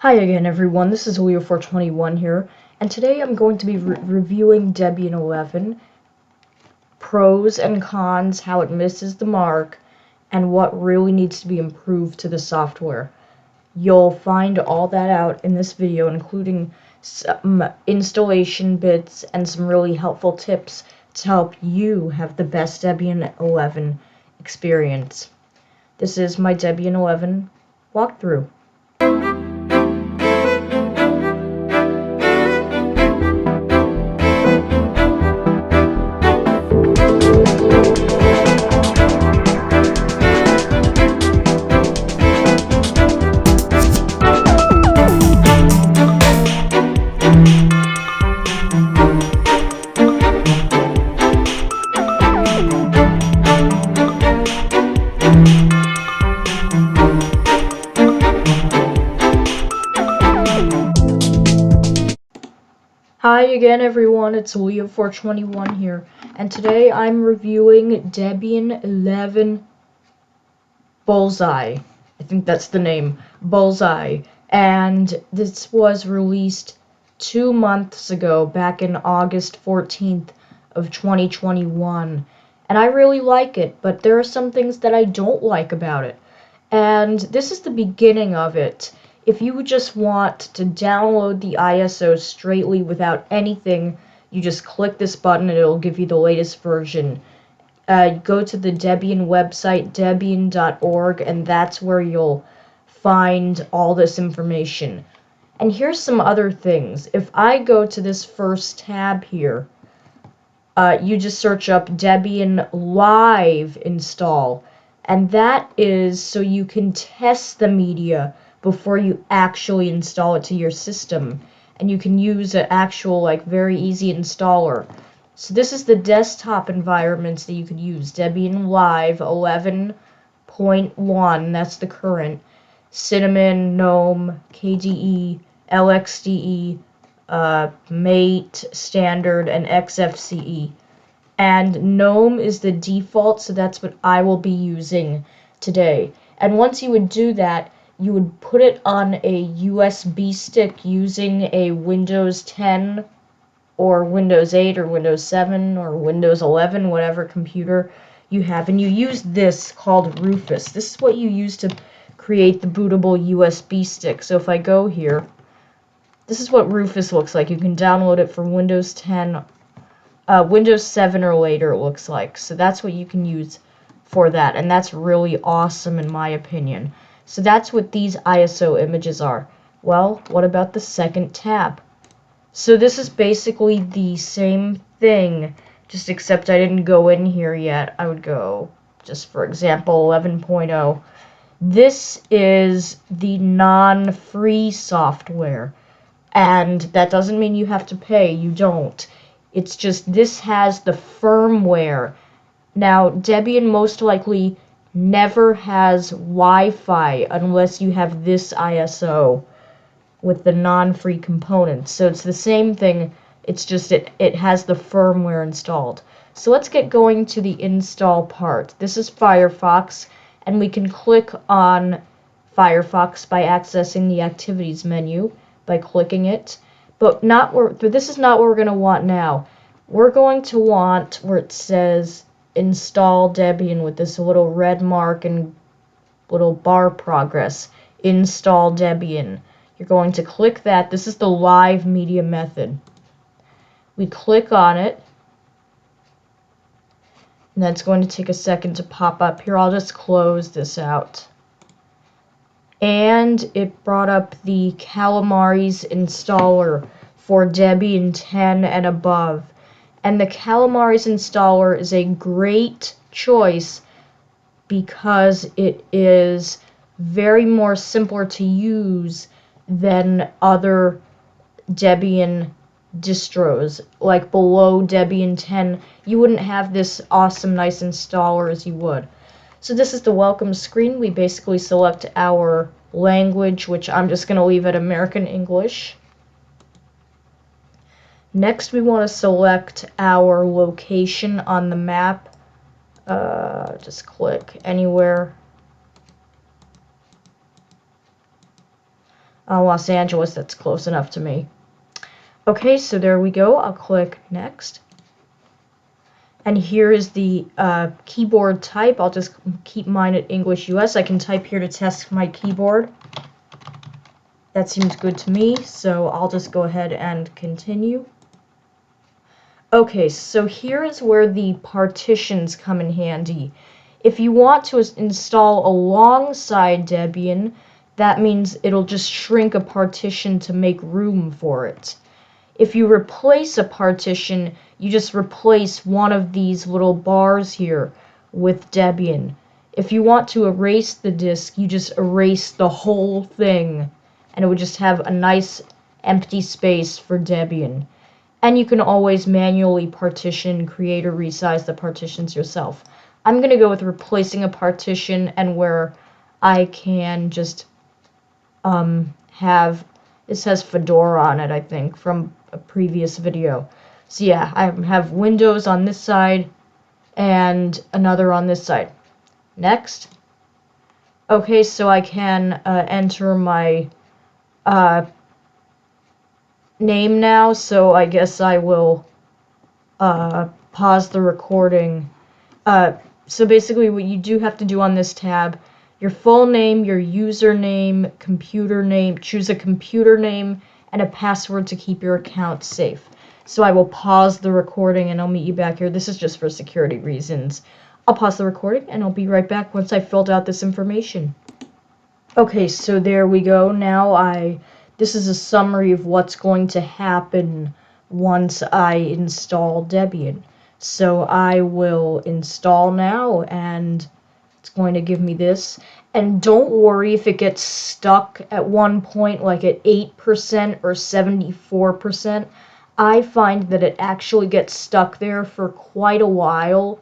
Hi again everyone, this is Leo421 here, and today I'm going to be reviewing Debian 11, pros and cons, how it misses the mark, and what really needs to be improved to the software. You'll find all that out in this video, including some installation bits and some really helpful tips to help you have the best Debian 11 experience. This is my Debian 11 walkthrough. Hi again everyone, it's Leo421 here, and today I'm reviewing Debian 11 Bullseye. I think that's the name, Bullseye, and this was released 2 months ago, back in August 14th of 2021, and I really like it, but there are some things that I don't like about it, and this is the beginning of it. If you just want to download the ISO straightly without anything, you just click this button and it'll give you the latest version. Go to the Debian website, debian.org, and that's where you'll find all this information. And here's some other things. If I go to this first tab here, you just search up Debian Live Install, and that is so you can test the media before you actually install it to your system, and you can use an actual very easy installer. So this is the desktop environments that you could use. Debian Live 11.1, that's the current. Cinnamon, GNOME, KDE, LXDE, Mate, Standard, and XFCE. And GNOME is the default, so that's what I will be using today. And once you would do that, you would put it on a USB stick using a Windows 10 or Windows 8 or Windows 7 or Windows 11, whatever computer you have. And you use this called Rufus. This is what you use to create the bootable USB stick. So if I go here, this is what Rufus looks like. You can download it for Windows 10, Windows 7 or later, it looks like. So that's what you can use for that. And that's really awesome in my opinion. So that's what these ISO images are. Well, what about the second tab? So this is basically the same thing, just except I didn't go in here yet. I would go, just for example, 11.0. This is the non-free software, and that doesn't mean you have to pay. You don't. It's just this has the firmware. Now, Debian most likely never has Wi-Fi unless you have this ISO with the non-free components. So it's the same thing, it's just it has the firmware installed. So let's get going to the install part. This is Firefox, and we can click on Firefox by accessing the activities menu by clicking it. But this is not what we're going to want now. We're going to want where it says install Debian with this little red mark and little bar progress. Install Debian. You're going to click that. This is the live media method. We click on it, and that's going to take a second to pop up. Here, I'll just close this out. And it brought up the Calamares installer for Debian 10 and above. And the Calamares installer is a great choice because it is very more simpler to use than other Debian distros. Like below Debian 10, you wouldn't have this awesome, nice installer as you would. So this is the welcome screen. We basically select our language, which I'm just going to leave at American English. Next, we want to select our location on the map. Just click anywhere. Los Angeles, that's close enough to me. Okay, so there we go. I'll click next. And here is the keyboard type. I'll just keep mine at English US. I can type here to test my keyboard. That seems good to me, so I'll just go ahead and continue. Okay, so here is where the partitions come in handy. If you want to install alongside Debian, that means it'll just shrink a partition to make room for it. If you replace a partition, you just replace one of these little bars here with Debian. If you want to erase the disk, you just erase the whole thing, and it would just have a nice empty space for Debian. And you can always manually partition, create, or resize the partitions yourself. I'm going to go with replacing a partition, and where I can just have, it says Fedora on it, I think, from a previous video. So yeah, I have Windows on this side and another on this side. Next. Okay, so I can enter my name now, so I guess I will pause the recording. So basically what you do have to do on this tab, your full name, your username, computer name, choose a computer name, and a password to keep your account safe. So I will pause the recording and I'll meet you back here. This is just for security reasons. I'll pause the recording and I'll be right back once I filled out this information. Okay, so there we go. Now this is a summary of what's going to happen once I install Debian. So I will install now, and it's going to give me this. And don't worry if it gets stuck at one point, like at 8% or 74%. I find that it actually gets stuck there for quite a while,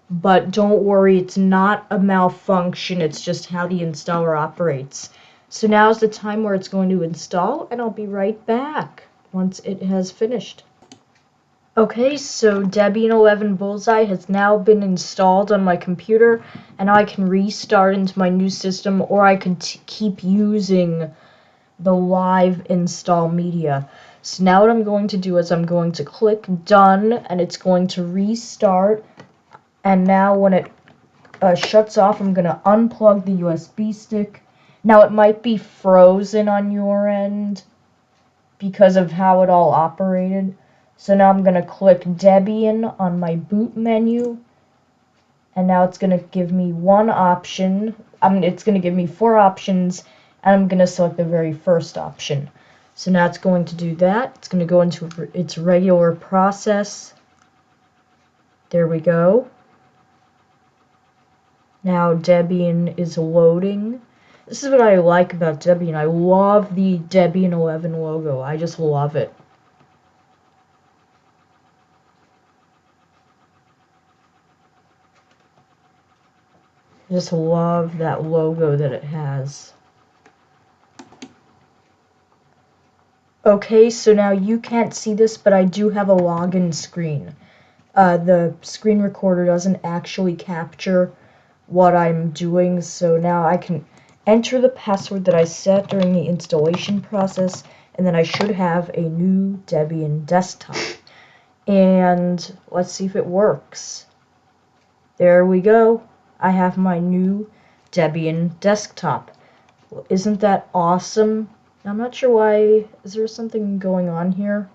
but don't worry, it's not a malfunction, it's just how the installer operates. So now is the time where it's going to install, and I'll be right back once it has finished. Okay, so Debian 11 Bullseye has now been installed on my computer, and I can restart into my new system, or I can keep using the live install media. So now what I'm going to do is I'm going to click done, and it's going to restart. And now when it shuts off, I'm going to unplug the USB stick. Now it might be frozen on your end because of how it all operated. So now I'm going to click Debian on my boot menu, and now it's going to give me one option. It's going to give me 4 options, and I'm going to select the very first option. So now it's going to do that. It's going to go into its regular process. There we go. Now Debian is loading. This is what I like about Debian. I love the Debian 11 logo. I just love it. I just love that logo that it has. Okay, so now you can't see this, but I do have a login screen. The screen recorder doesn't actually capture what I'm doing, so now I can enter the password that I set during the installation process, and then I should have a new Debian desktop. And let's see if it works. There we go. I have my new Debian desktop. Well, isn't that awesome? I'm not sure why. Is there something going on here?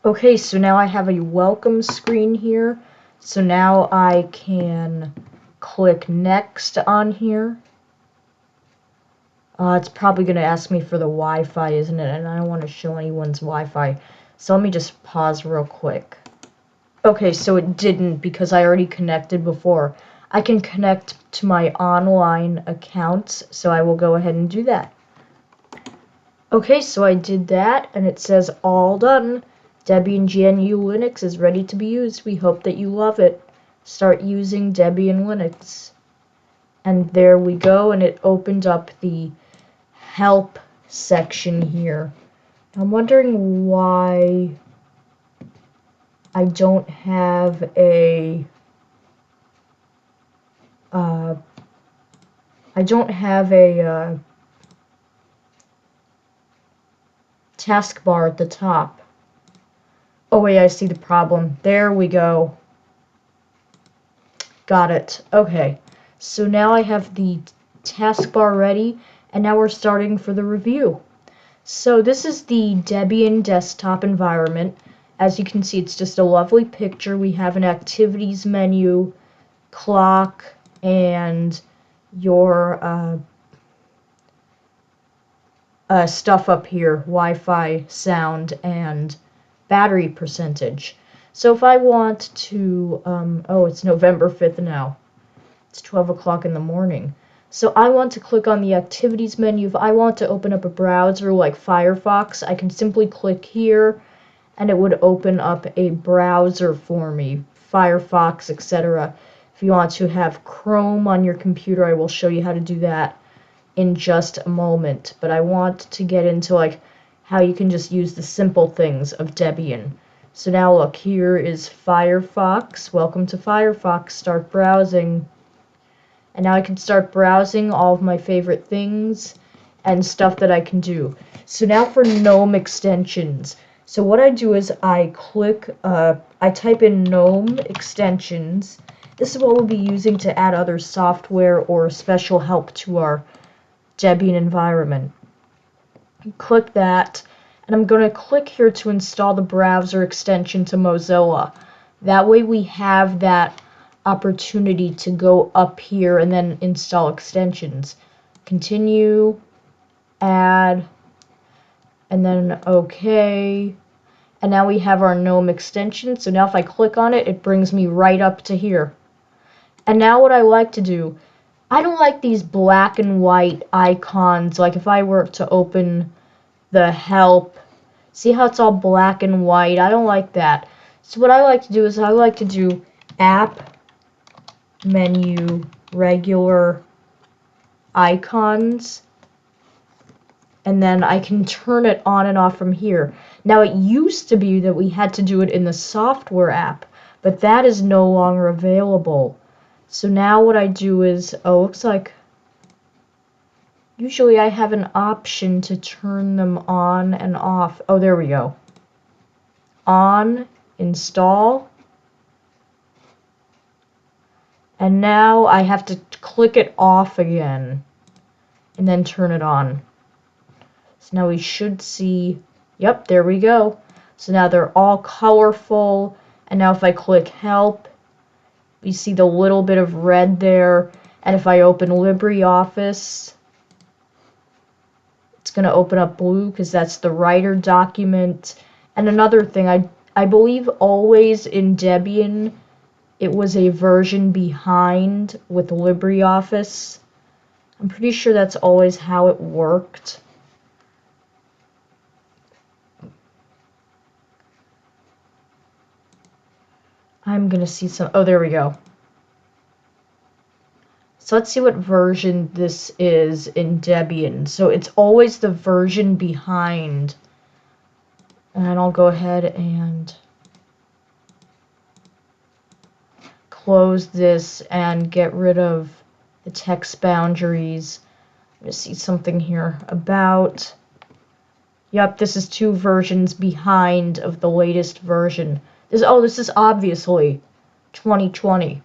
Okay, so now I have a welcome screen here. So now I can click next on here. It's probably going to ask me for the Wi-Fi, isn't it? And I don't want to show anyone's Wi-Fi. So let me just pause real quick. Okay, so it didn't because I already connected before. I can connect to my online accounts, so I will go ahead and do that. Okay, so I did that, and it says all done. Debian GNU Linux is ready to be used. We hope that you love it. Start using Debian Linux. And there we go, and it opened up the help section here. I'm wondering why I don't have a taskbar at the top. Oh wait, I see the problem. There we go. Got it. Okay. So now I have the taskbar ready, and now we're starting for the review. So this is the Debian desktop environment. As you can see, it's just a lovely picture. We have an activities menu, clock, and your stuff up here, Wi-Fi, sound, and battery percentage. So if I want to, oh, it's November 5th now. It's 12 o'clock in the morning. So I want to click on the activities menu. If I want to open up a browser like Firefox, I can simply click here and it would open up a browser for me, Firefox, etc. If you want to have Chrome on your computer, I will show you how to do that in just a moment. But I want to get into like how you can just use the simple things of Debian. So now look, here is Firefox. Welcome to Firefox. Start browsing. And now I can start browsing all of my favorite things and stuff that I can do. So now for GNOME extensions. So what I do is I click, I type in GNOME extensions. This is what we'll be using to add other software or special help to our Debian environment. Click that, and I'm going to click here to install the browser extension to Mozilla. That way we have that opportunity to go up here and then install extensions. Continue, add, and then OK. And now we have our GNOME extension. So now if I click on it, it brings me right up to here. And now what I like to do, I don't like these black and white icons. Like if I were to open the help, see how it's all black and white? I don't like that. So what I like to do is I like to do app, menu, regular icons, and then I can turn it on and off from here. Now it used to be that we had to do it in the software app, but that is no longer available. So now what I do is, oh, looks like usually I have an option to turn them on and off. Oh, there we go. On, install. And now I have to click it off again and then turn it on. So now we should see, yep, there we go. So now they're all colorful. And now if I click help, you see the little bit of red there. And if I open LibreOffice, it's going to open up blue because that's the writer document. And another thing, I believe always in Debian, it was a version behind with LibreOffice. I'm pretty sure that's always how it worked. I'm going to see some, oh, there we go. So let's see what version this is in Debian. So it's always the version behind. And I'll go ahead and close this and get rid of the text boundaries. I'm going to see something here about, yep, this is 2 versions behind of the latest version. This is obviously 2020.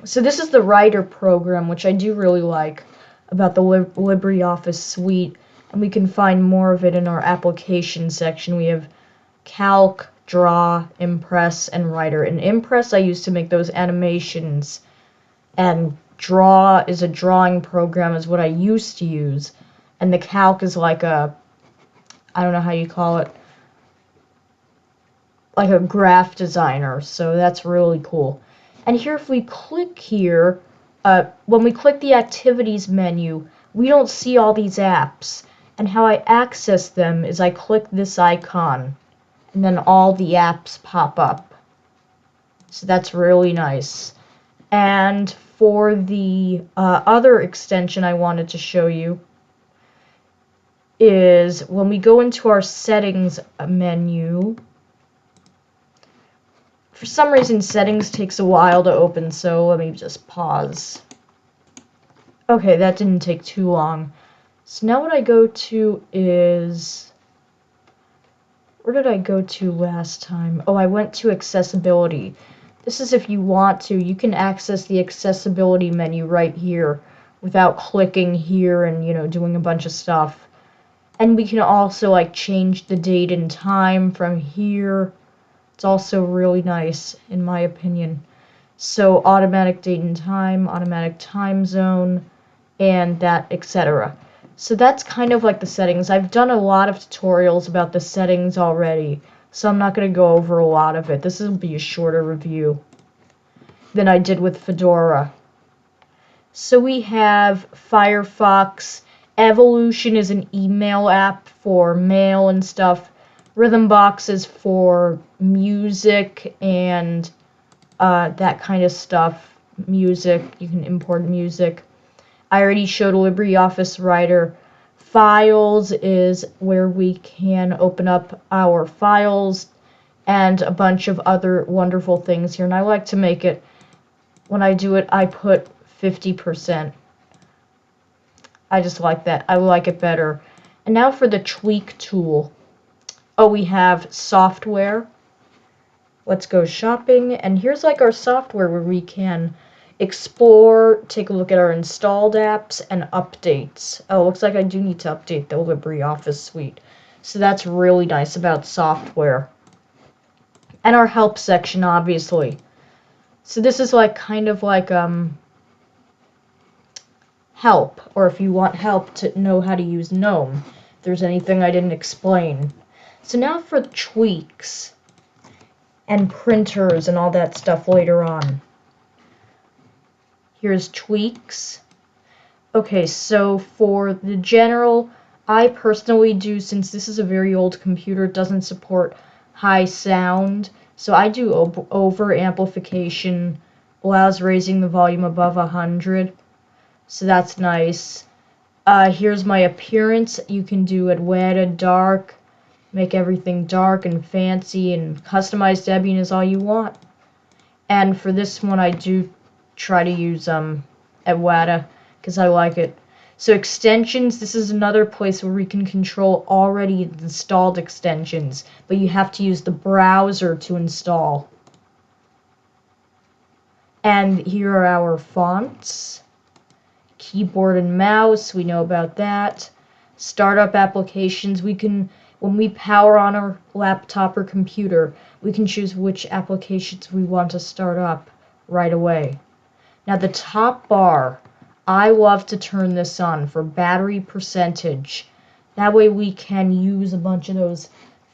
So this is the writer program, which I do really like about the LibreOffice suite, and we can find more of it in our application section. We have Calc, Draw, Impress, and Writer. In Impress, I used to make those animations, and Draw is a drawing program, is what I used to use, and the Calc is like a, I don't know how you call it, like a graph designer, so that's really cool. And here, if we click here, when we click the activities menu, we don't see all these apps. And how I access them is I click this icon, and then all the apps pop up. So that's really nice. And for the other extension I wanted to show you is when we go into our settings menu. For some reason, settings takes a while to open, so let me just pause. Okay, that didn't take too long. So now what I go to is, where did I go to last time? Oh, I went to accessibility. This is if you want to. You can access the accessibility menu right here without clicking here and, you know, doing a bunch of stuff. And we can also, like, change the date and time from here. It's also really nice, in my opinion. So automatic date and time, automatic time zone, and that, etc. So that's kind of like the settings. I've done a lot of tutorials about the settings already, so I'm not going to go over a lot of it. This will be a shorter review than I did with Fedora. So we have Firefox. Evolution is an email app for mail and stuff. Rhythmbox is for music and that kind of stuff. Music, you can import music. I already showed LibreOffice Writer. Files is where we can open up our files and a bunch of other wonderful things here. And I like to make it, when I do it, I put 50%. I just like that. I like it better. And now for the tweak tool. Oh, we have software. Let's go shopping. And here's like our software where we can explore, take a look at our installed apps, and updates. Oh, looks like I do need to update the LibreOffice suite. So that's really nice about software. And our help section, obviously. So this is like kind of like help, or if you want help to know how to use GNOME, if there's anything I didn't explain. So now for tweaks and printers and all that stuff later on. Here's tweaks. Okay, so for the general, I personally do, since this is a very old computer, it doesn't support high sound, so I do over amplification, allows raising the volume above 100, so that's nice. Here's my appearance. You can do it wet and dark, make everything dark and fancy, and customize Debian is all you want. And for this one, I do try to use Wada because I like it. So extensions, this is another place where we can control already installed extensions, but you have to use the browser to install. And here are our fonts. Keyboard and mouse, we know about that. Startup applications, we can, when we power on our laptop or computer, we can choose which applications we want to start up right away. Now the top bar, I love to turn this on for battery percentage. That way we can use a bunch of those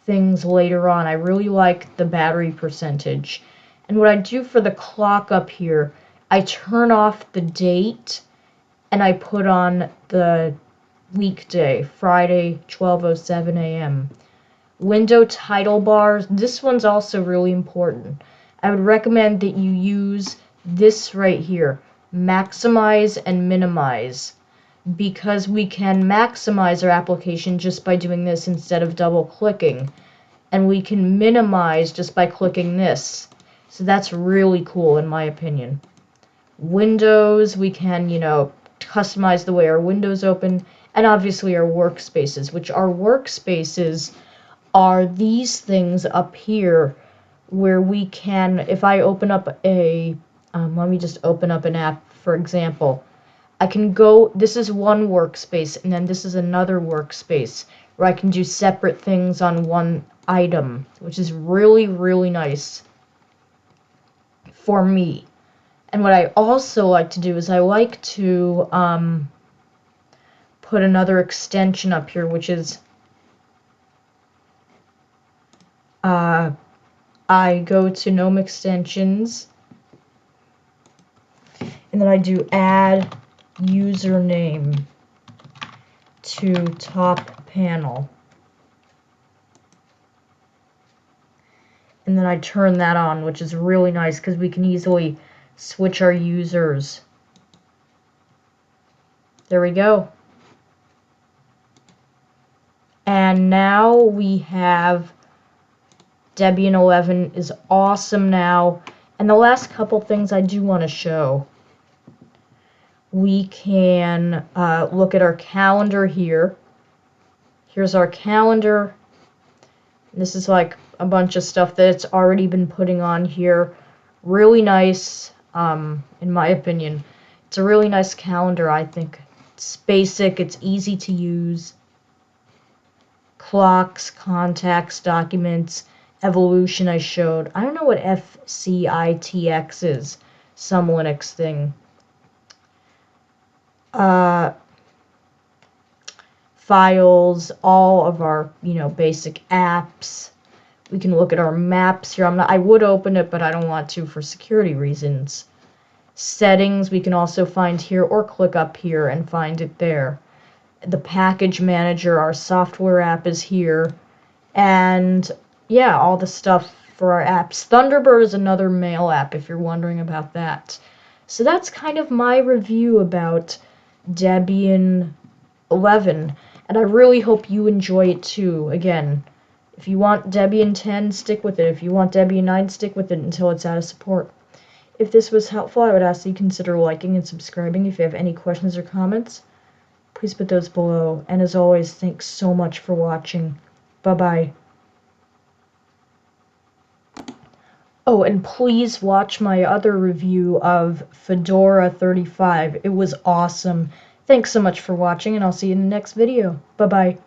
things later on. I really like the battery percentage. And what I do for the clock up here, I turn off the date and I put on the weekday, Friday, 12:07 a.m. Window title bars, this one's also really important. I would recommend that you use this right here, maximize and minimize, because we can maximize our application just by doing this instead of double clicking, and we can minimize just by clicking this. So that's really cool in my opinion. Windows, we can, you know, customize the way our windows open, and obviously our workspaces, which our workspaces are these things up here where we can, if I open up a, let me just open up an app, for example. I can go, this is one workspace, and then this is another workspace where I can do separate things on one item, which is really, really nice for me. And what I also like to do is I like to put another extension up here, which is I go to GNOME extensions, and then I do add username to top panel. And then I turn that on, which is really nice because we can easily switch our users. There we go. And now we have Debian 11 is awesome now. And the last couple things I do want to show. we can look at our calendar here. Here's our calendar. This is like a bunch of stuff that it's already been putting on here. Really nice, in my opinion. It's a really nice calendar, I think. It's basic, it's easy to use. Clocks, contacts, documents, evolution I showed. I don't know what FCITX is. Some Linux thing. Files, all of our, basic apps. We can look at our maps here. I would open it, but I don't want to for security reasons. Settings we can also find here, or click up here and find it there. The package manager, our software app, is here. And yeah, all the stuff for our apps. Thunderbird is another mail app if you're wondering about that. So that's kind of my review about Debian 11. And I really hope you enjoy it too. Again, if you want Debian 10, stick with it. If you want Debian 9, stick with it until it's out of support. If this was helpful, I would ask that you consider liking and subscribing. If you have any questions or comments, please put those below. And as always, thanks so much for watching. Bye-bye. Oh, and please watch my other review of Fedora 35. It was awesome. Thanks so much for watching, and I'll see you in the next video. Bye-bye.